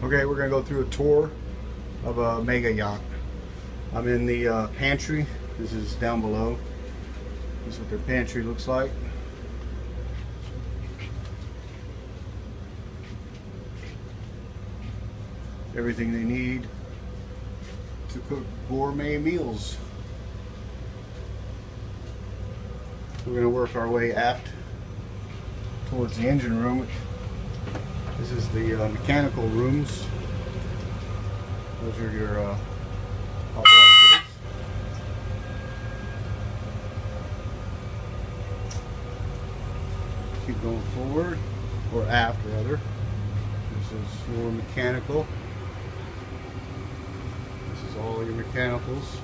Okay, we're gonna go through a tour of a mega yacht. I'm in the pantry. This is down below. This is what their pantry looks like. Everything they need to cook gourmet meals. We're gonna work our way aft towards the engine room. This is the mechanical rooms. Those are your hot water heaters. Keep going forward, or aft rather. This is your mechanical. This is all your mechanicals.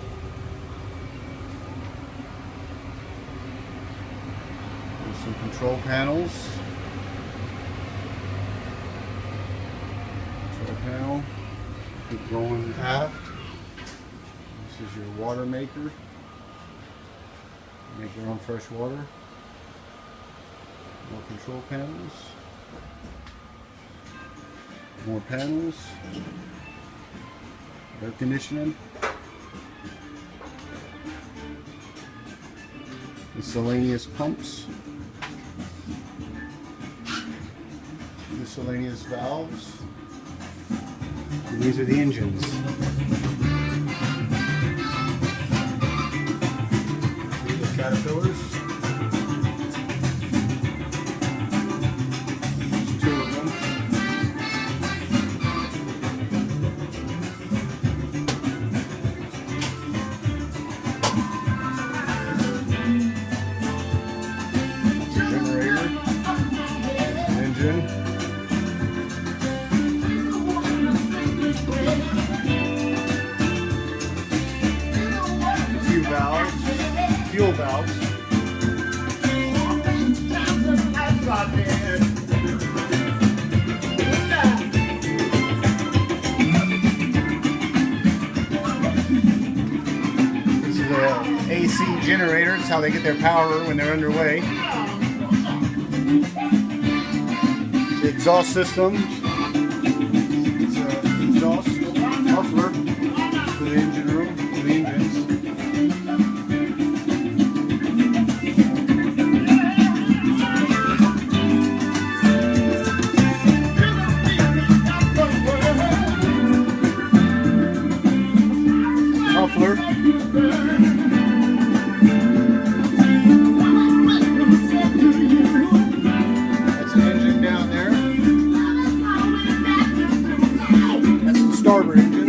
There's some control panels. Panel. Keep going aft. This is your water maker. Make your own fresh water. More control panels. More panels. Air conditioning. Miscellaneous pumps. Miscellaneous valves. And these are the engines. See the Caterpillars. There's 2 of them. It's a generator. An engine. Fuel valves. This is a AC generator. It's how they get their power when they're underway. The exhaust system. It's an exhaust muffler for the engine room, for the engines. Muffler. That's an engine down there. That's the starboard engine.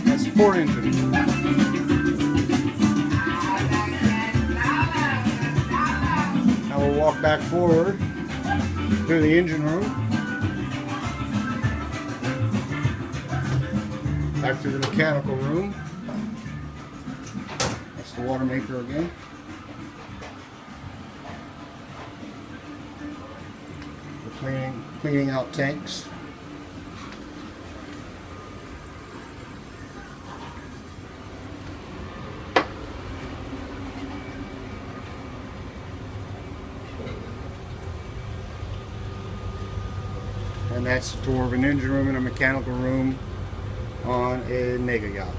That's the port engine. Now we'll walk back forward through the engine room. Back to the mechanical room. That's the water maker again. We're cleaning out tanks. And that's the tour of an engine room and a mechanical room on a mega yacht.